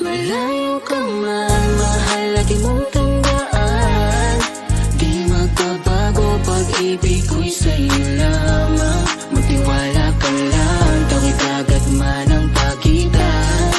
Malayo ka man, mahal lagi mong tandaan. Di magbabago, pag-ibig ko'y sa'yo lamang. Magtiwala ka lang, tawid agad man ang pagitan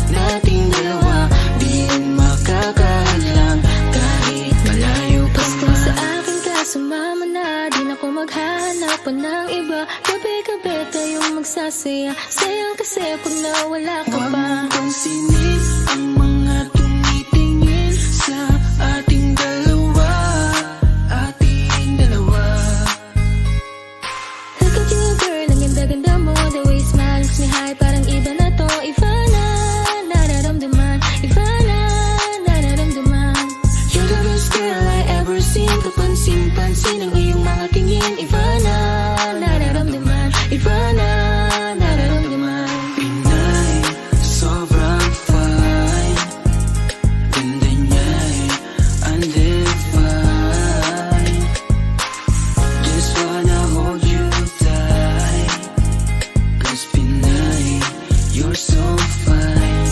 nating dalawa. Di yun makakahadlang kahit malayo ka man. Basta sa akin ka sumama na, di na ko maghanap pa ng iba. Gabi-gabi tayong magsasaya, sayang kasi pag nawala ka pa. Huwag mong pansinin ang mga tumitingin sa ating dalawa, ating dalawa. Look at you girl, ang ganda-ganda mo. The way you smile makes me high, parang iba na to. Iba na, nararamdaman. Iba na, nararamdaman. You're the best girl I ever seen. Kapansin-pansin ang iyong mga tingin. Iba na, nararamdaman. Iba na, nararamdaman. Pinay, sobrang fine. Ganda niya'y undefined. Just wanna hold you tight. Cause Pinay, you're so fine.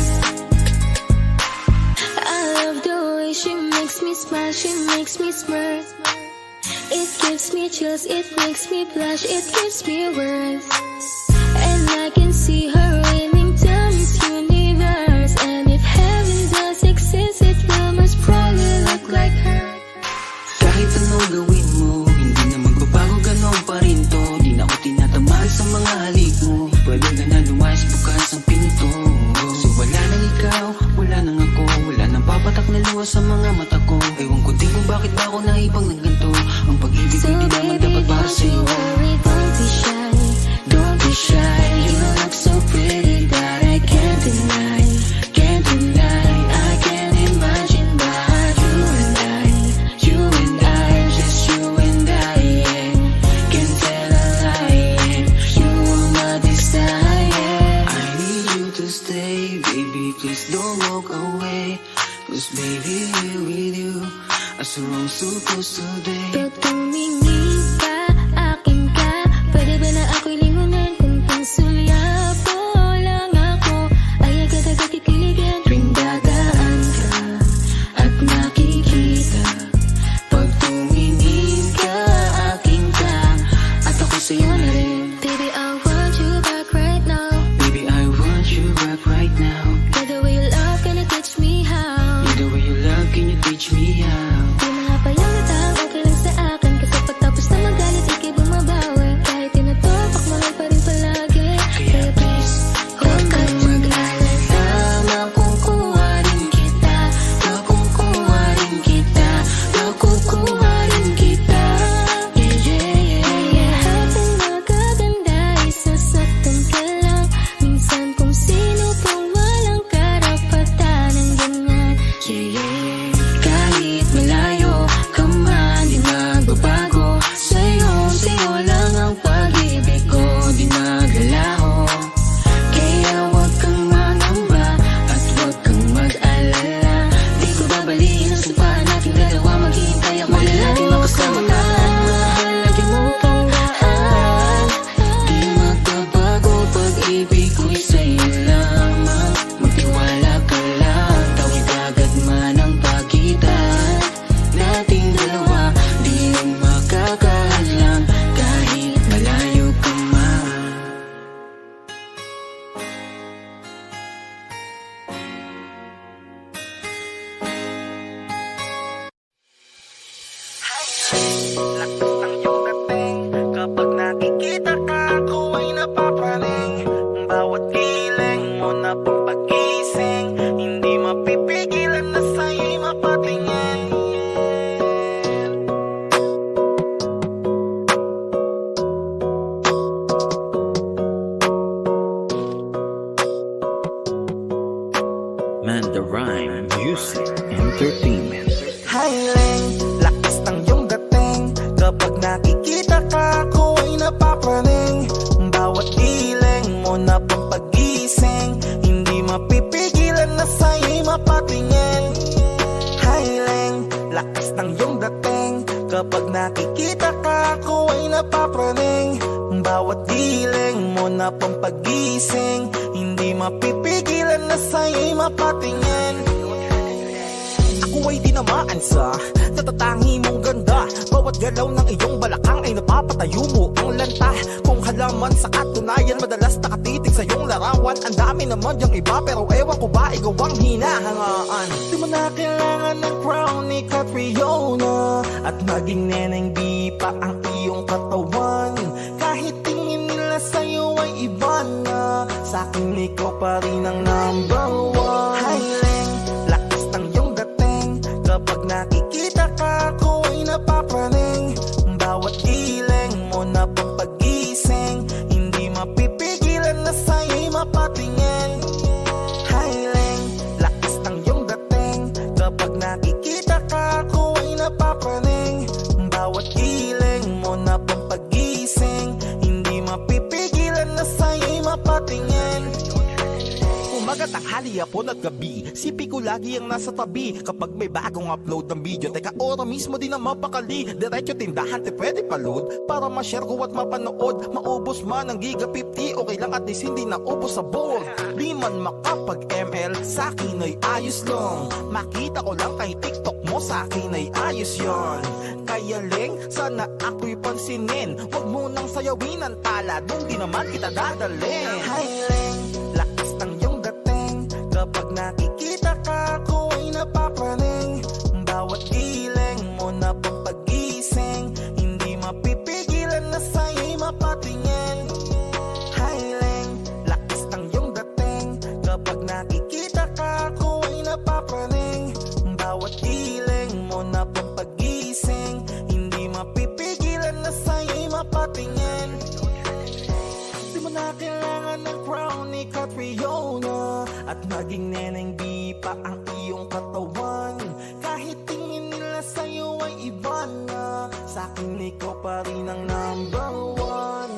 I love the way she makes me smile, she makes me smirk. It gives me chills, it makes me blush, it gives me words. And I can see her winning down this universe. And if heaven does exist, it will most probably look like her. Kahit anong gawin mo, hindi na magbabago, ganon pa rin to. Di na ako tinatamaan sa mga halik mo. Pwede ka na lumayas, bukas ang pinto. So wala nang ikaw, wala nang ako. Wala nang papatak na luha sa mga mata ko. Ewan ko din kung bakit ba ako naibang ng ganito. Ang pag-ibig So ko'y di naman baby, dapat para don't you sa'yo. worry, don't be shy. Don't be shy, you look so pretty that I can't deny. Can't deny, I can't imagine but you and I, just you and I, yeah. Can't tell a lie, yeah. You are my desire. I need you to stay, baby, please don't walk away. Cause baby, here with you, I so wrong supposed to day. Pag tumingin ka, akin ka. Pwede ba na ako'y lingunan? Kung pansulyapo lang ako, ay agad-agad kikiligan. Tuwing dadaan ka at nakikita, pag tumingin ka, akin ka, at ako sa'yo na rin. Baby, I want you back right now. Baby, I want you back right now. By the way you love, can you teach me how? The way you love, can you teach me how? Di mga payagatang, okay lang sa akin. Kasi pagtapos na magalit, ikay bumabawi. Kahit tinutupak mo lang pa rin palagi. Kaya please, huwag kang mag-alala. Makukuha rin kita, makukuha rin kita, makukuha rin kita. Yeah, yeah, yeah, yeah. Habang magaganda, isasaktan ka lang. Minsan kung sino pang walang karapatan ng ganyan. Yeah, yeah, yeah. Kahit malayo ka man, di magbabago. Sa'yo lang ang pag-ibig ko, di maglalaho. Kaya huwag kang mangamba at huwag kang mag-alala. Di ko babaliin ang sampahan nating dalawa. Maghihintay ako na lagi makasama ka. Mahal lagi mong tandaan. Di magbabago, pag-ibig ko'y sa'yo lamang. Magtiwala ka lang, tawid agad man ang pagitan nating dalawa. Di yun makakahadlang kahit malayo ka man. Lakas ng iyong dating. Kapag nakikita ka, ako ay napapraning. Bawat giling mo na pampagising, hindi mapipigilan na sa'yo'y mapatingin. Mandarine Music Entertainment. Highling, lakas ng iyong dating. Kapag nakikita ka, ako ay napapraning. Bawat giling mo na pampagising, hindi mapipigilan na sa'yo'y mapatingin. Highling, lakas ng iyong dating. Kapag nakikita ka, ako ay napapraning. Bawat giling mo na pampagising, hindi mapipigilan na sa'yo'y mapatingin. mapatingin. Ako ay tinamaan sa natatangi mong ganda. Bawat galaw ng iyong balakang ay napapatayo mo ang lanta. Kung halaman sa katunayan, madalas nakatitig sa iyong larawan. Ang dami naman yung iba pero ewan ko ba ikaw ang hinahangaan. Di mo na kailangan ng crown ni Catriona, at maging neneng di pa ang iyong katawan. Kahit tingin nila sa'yo ay iba na, sa'kin ikaw pa rin ang number one. Highling, lakas ng iyong dating. Kapag nakikita ka, ako ay napapraning. Bawat giling mo na pampagising, hindi mapipigilan na sa'yo'y mapatingin. Highling, lakas ng iyong dating. Kapag nakikita ka, ako ay napapraning. Bawat giling mo na pampagising, hindi mapipigilan na sa'yo'y mapatingin. Umaga, tanghali, hapon at gabi, sipi ko lagi ang nasa tabi. Kapag may bagong upload ng video, teka ora mismo din ang mapakali. Diretso tindahan, te pwede pa-load para ma-share ko at mapanood. Maubos man ang giga 50, okay lang at least hindi naubos sa board. Di man makapag ML, sa'kin ay ayos lang. Makita ko lang kay TikTok mo, sa'kin ay ayos yon. Kaya Leng, sana ako'y pansinin. Huwag mo nang sayawin ang tala, doon di naman kita dadalhin. Hi Leng, lakas ng iyong dating. Kapag nakikita ka, ako ay napapraning. Bawat giling mo na pampagising, hindi mapipigilan na sa'yo'y mapatingin. Highling, lakas ng iyong dating. Kapag nakikita ka, ako ay napapraning. Bawat giling mo na pampagising, hindi mapipigilan na sa'yo'y mapatingin. Di mo na kailangan ng crown ni Catriona, at maging neneng di pa ang iyong katawan. Kahit tingin nila sa'yo ay iba na, sa'kin ikaw pa rin ang number one.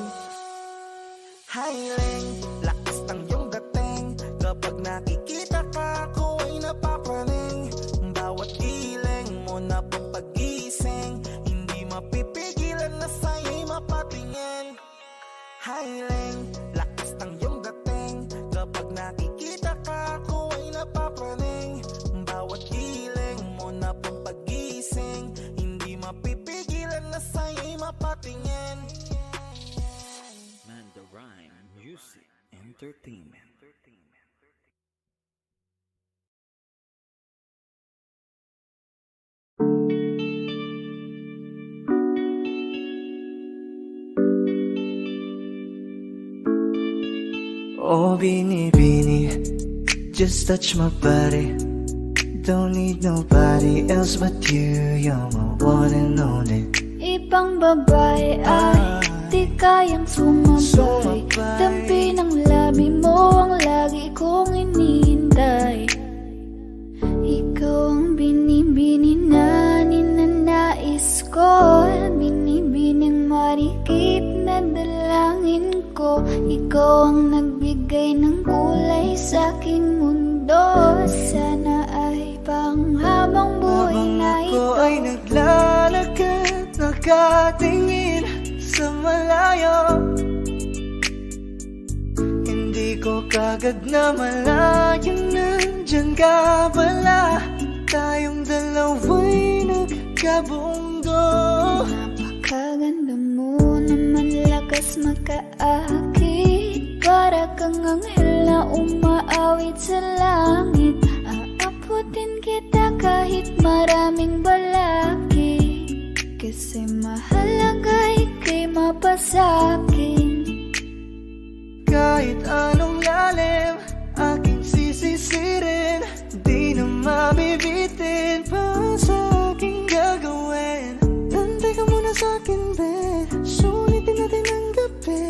Highling, lakas ng iyong dating. Kapag nakikita ka, ako ay napapraning. Bawat giling mo na pampagising, hindi mapipigilan na sa'yo'y mapatingin. Highling, lakas ng iyong dating. Kapag nakikita ka, ako ay napapraning. Bawat giling mo na pampagising, hindi mapipigilan na sa'yo'y mapatingin. Manda Rhyme Music Entertainment. Oh, Bini, just touch my body. Don't need nobody else but you. You're my one and only. Ibang babae ay di kayang sumabay. Dampi ng labi mo ang lagi kong inihintay. Ikaw ang binibini na ninanais ko. Binibining marikit na dalangin ko. Ikaw ang nagbigay ng kulay sa aking mundo. Sana ay panghabang buhay na ito. Ako ay naglalakad, nakatingin sa malayo. Hindi ko kagad na malayan, nandyan ka pala. Tayong dalawa'y nagkabundo. Napakaganda mo naman, lakas makaakit. Para kang anghel na umaawit sa langit. Aabutin kita kahit maraming balakid. Kasi mahalaga ika'y mapasakin. Kahit anong lalim, aking sisisirin. Di na mabibitin pa sa aking gagawin. Nantay ka muna sa'kin, be. Sulitin natin ang gabi.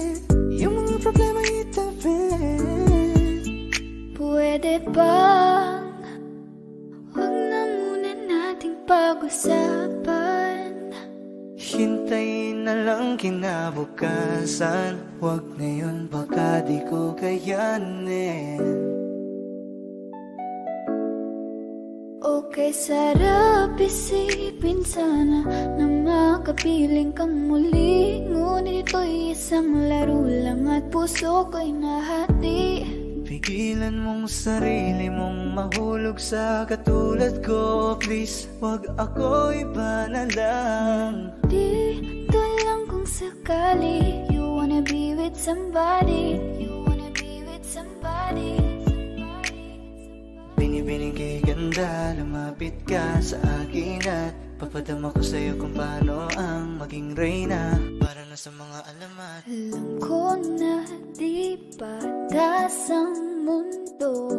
Yung mga problema itabi. Pwede bang huwag na muna nating pag-usapan? Hintayin na lang kinabukasan. Huwag ngayon, baka di ko kayanin. Okay, sarap isipin sana na makapiling kang muli. Ngunit ito'y isang laro lang at puso ko'y nahati. Pigilan mong sarili mong mahulog sa katulad ko. Please, wag ako, iba na lang. Dito lang kung sakali you wanna be with somebody, Binibining kay ganda, lumapit ka sa akin at papadama ko sa'yo kung paano ang maging reyna. Para na sa mga alamat. Alam ko na di patas ang mundo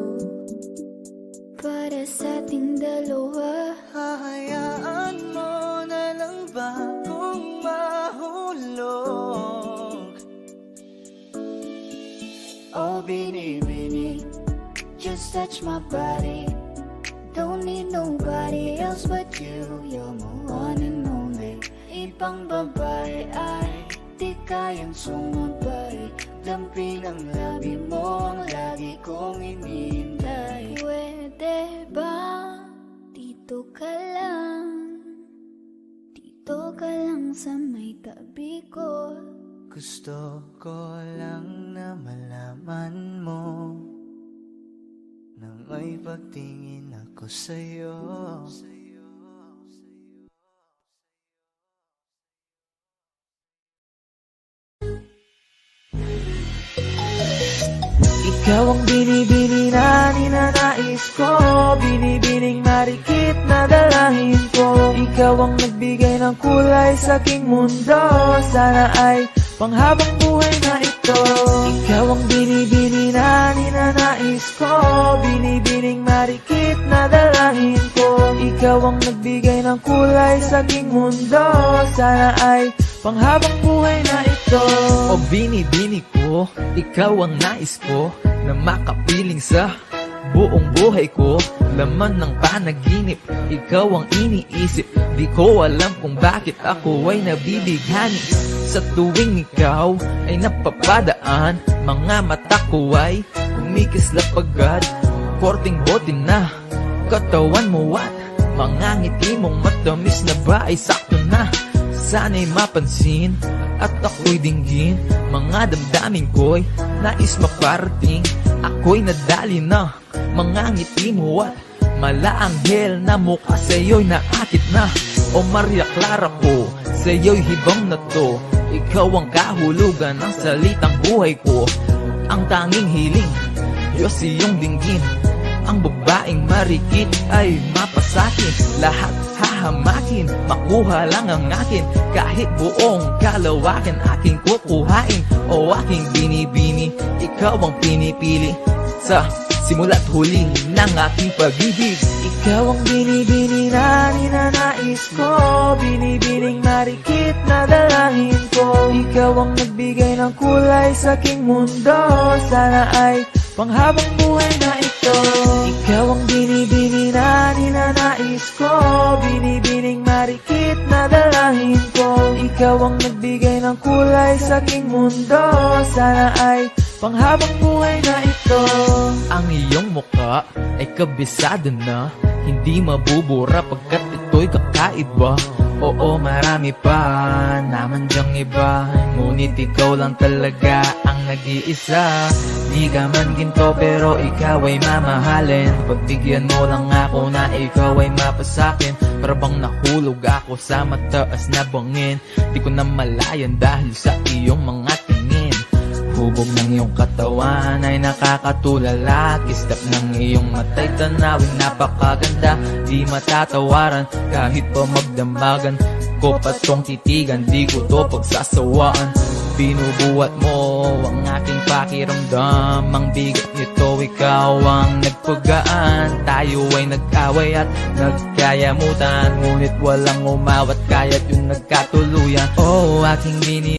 para sa ating dalawa. Hahayaan mo na lang ba kung mahulog? Oh, bini, just touch my body. Don't need nobody else but you. You're my one and only. Ibang babae ay di kayang sumabay. Dampi ng labi mo ang lagi kong inihintay. Pwede ba dito ka lang sa may tabi ko? Gusto ko lang na malaman mo na may pagtingin ako sa'yo. Ikaw ang binibini na ninanais ko, binibining marikit na dalahin ko. Ikaw ang nagbigay ng kulay sa aking mundo, sana ay panghabang buhay na ito. Ikaw ang binibini na ninanais ko, binibining marikit na dalahin ko. Ikaw ang nagbigay ng kulay sa aking mundo, sana ay panghabang buhay na ito. O binibini ko, ikaw ang nais ko na makapiling sa buong buhay ko. Laman ng panaginip, ikaw ang iniisip. Di ko alam kung bakit ako ay nabibighani. Sa tuwing ikaw ay napapadaan, mga mata ko ay kumikislap agad. Korting bote na katawan mo at mga ngiti mong matamis na ba ay sakto na. Sana'y mapansin at ako'y dinggin, mga damdamin ko'y nais maparating. Ako'y nadali na mga ngiti mo at malaanghel na mukha sa'yo'y naakit na. O Maria Clara ko, sa'yo'y hibang na to. Ikaw ang kahulugan ng salitang buhay ko. Ang tanging hiling, Diyos iyong dinggin. Ang babaeng marikit ay mapasakin. Lahat hahamakin, makuha lang ang akin. Kahit buong kalawakan aking kukuhain. O aking binibini, ikaw ang pinipili. Sa simula't huli ng aking pag-ibig. Ikaw ang binibini na ninanais ko, binibining marikit na dalahin ko. Ikaw ang nagbigay ng kulay sa aking mundo, sana ay panghabang buhay na ito. Ikaw ang binibini na ninanais ko, binibining marikit na dalahin ko. Ikaw ang nagbigay ng kulay sa aking mundo, sana ay panghabang buhay na ito. Ang iyong muka ay kabisado na, hindi mabubura pagkat ito'y kakaiba. Oo, marami pa naman dyang iba, ngunit ikaw lang talaga ang nag-iisa. Di ka man ginto pero ikaw ay mamahalin. Pagbigyan mo lang ako na ikaw ay mapasakin. Para bang nahulog ako sa mataas na bangin. Di ko na malayan dahil sa iyong mga tingin. Hubog ng iyong katawan ay nakakatulala. Kislap ng iyong mata'y tanawin napakaganda. Di matatawaran kahit pa magdamagan ko pa tong titigan, di ko to pagsasawaan. Binubuhat mo ang aking pakiramdam. Ang bigat nito, ikaw ang nagpagaan. Tayo ay nag-away at nagkayamutan, ngunit walang umawat kaya't yung nagkatuluyan. Oh, aking bini